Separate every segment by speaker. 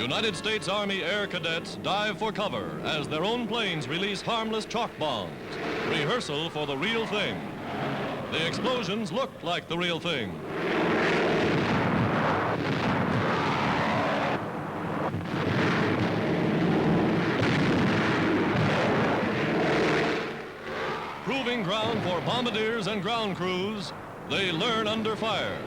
Speaker 1: United States Army Air Cadets dive for cover as their own planes release harmless chalk bombs. Rehearsal for the real thing. The explosions look like the real thing. Proving ground for bombardiers and ground crews, they learn under fire.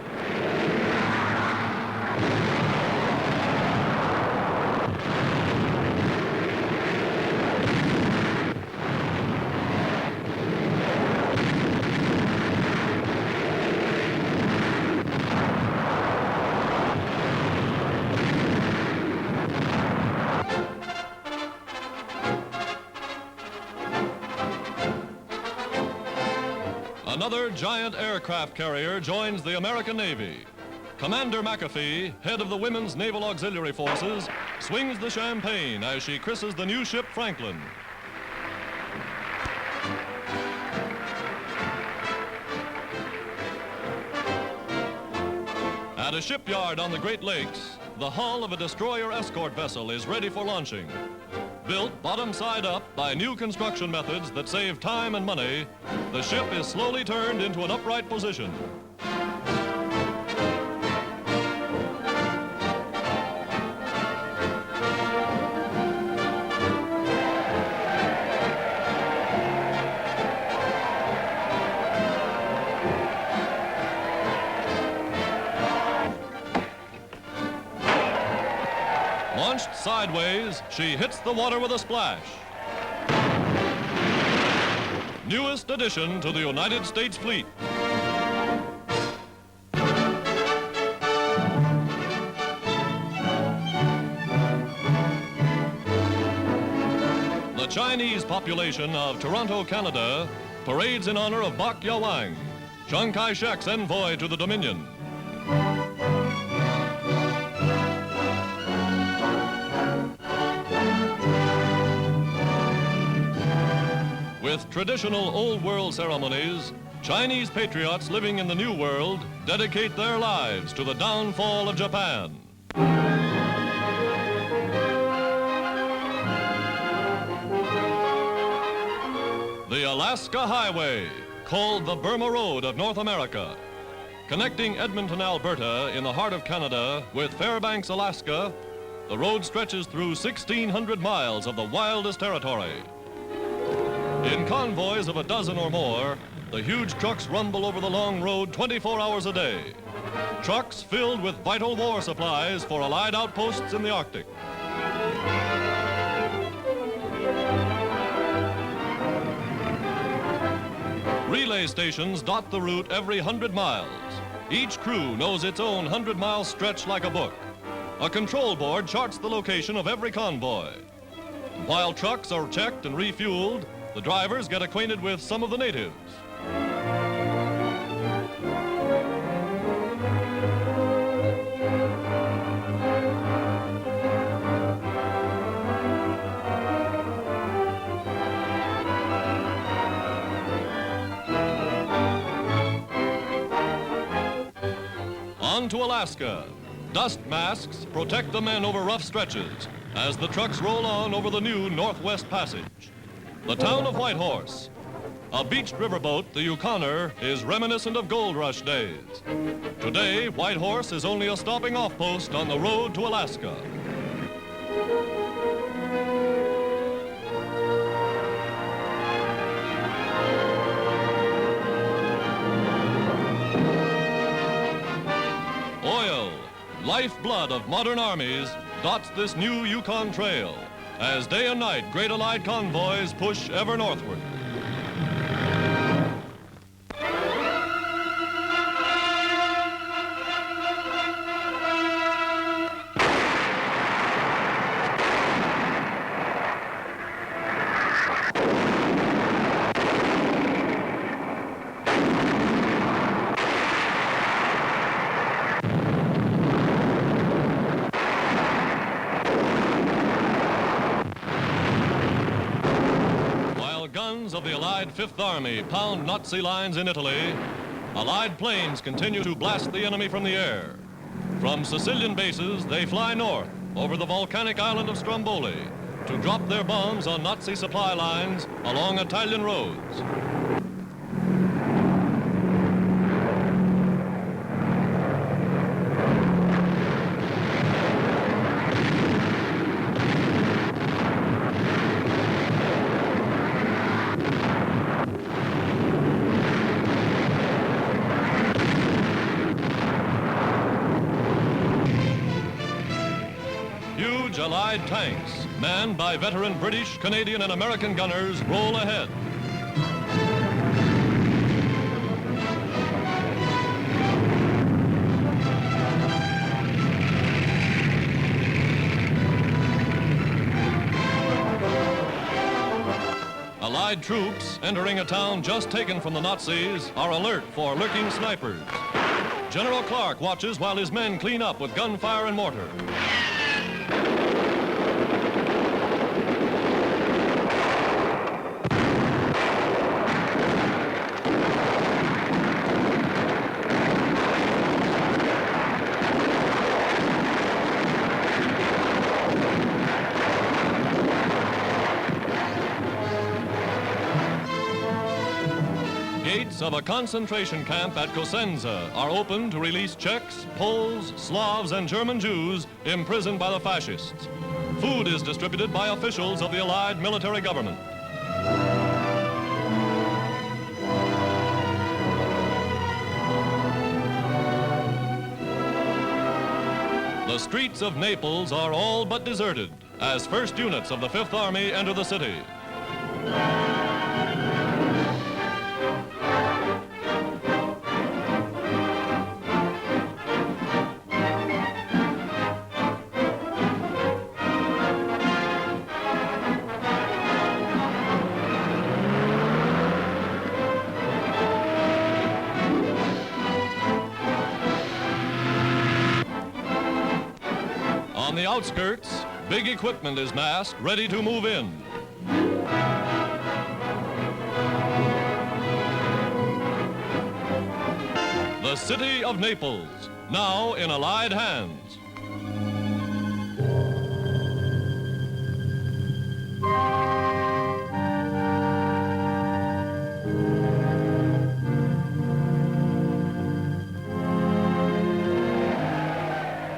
Speaker 1: Another giant aircraft carrier joins the American Navy. Commander McAfee, head of the Women's Naval Auxiliary Forces, swings the champagne as she christens the new ship Franklin. At a shipyard on the Great Lakes, the hull of a destroyer escort vessel is ready for launching. Built bottom side up by new construction methods that save time and money, the ship is slowly turned into an upright position. Launched sideways, she hits the water with a splash. Newest addition to the United States fleet. The Chinese population of Toronto, Canada, parades in honor of Bok Yawang, Chiang Kai-shek's envoy to the Dominion. With traditional Old World ceremonies, Chinese patriots living in the New World dedicate their lives to the downfall of Japan. The Alaska Highway, called the Burma Road of North America, connecting Edmonton, Alberta, in the heart of Canada, with Fairbanks, Alaska, the road stretches through 1,600 miles of the wildest territory. In convoys of a dozen or more, the huge trucks rumble over the long road 24 hours a day. Trucks filled with vital war supplies for Allied outposts in the Arctic. Relay stations dot the route every 100 miles. Each crew knows its own 100-mile stretch like a book. A control board charts the location of every convoy. While trucks are checked and refueled, the drivers get acquainted with some of the natives. On to Alaska. Dust masks protect the men over rough stretches as the trucks roll on over the new Northwest Passage. The town of Whitehorse. A beached riverboat, the U.S.N.R, is reminiscent of gold rush days. Today, Whitehorse is only a stopping off post on the road to Alaska. Oil, lifeblood of modern armies, dots this new Yukon Trail as day and night great Allied convoys push ever northward. Guns of the Allied Fifth Army pound Nazi lines in Italy, Allied planes continue to blast the enemy from the air. From Sicilian bases, they fly north over the volcanic island of Stromboli to drop their bombs on Nazi supply lines along Italian roads. Huge Allied tanks, manned by veteran British, Canadian, and American gunners, roll ahead. Allied troops entering a town just taken from the Nazis are alert for lurking snipers. General Clark watches while his men clean up with gunfire and mortar. Gates of a concentration camp at Cosenza are open to release Czechs, Poles, Slavs, and German Jews imprisoned by the fascists. Food is distributed by officials of the Allied military government. The streets of Naples are all but deserted as first units of the Fifth Army enter the city. On the outskirts, big equipment is massed, ready to move in. The city of Naples, now in Allied hands.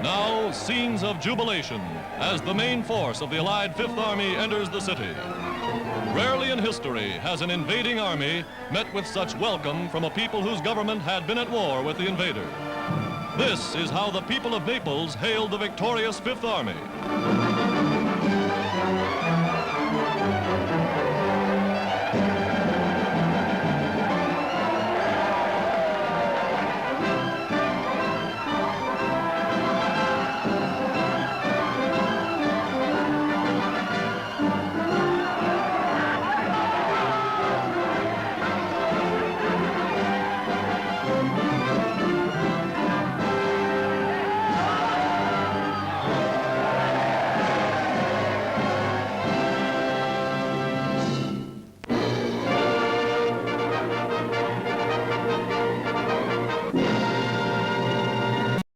Speaker 1: Now, scenes of jubilation as the main force of the Allied Fifth Army enters the city. Rarely in history has an invading army met with such welcome from a people whose government had been at war with the invader. This is how the people of Naples hailed the victorious Fifth Army.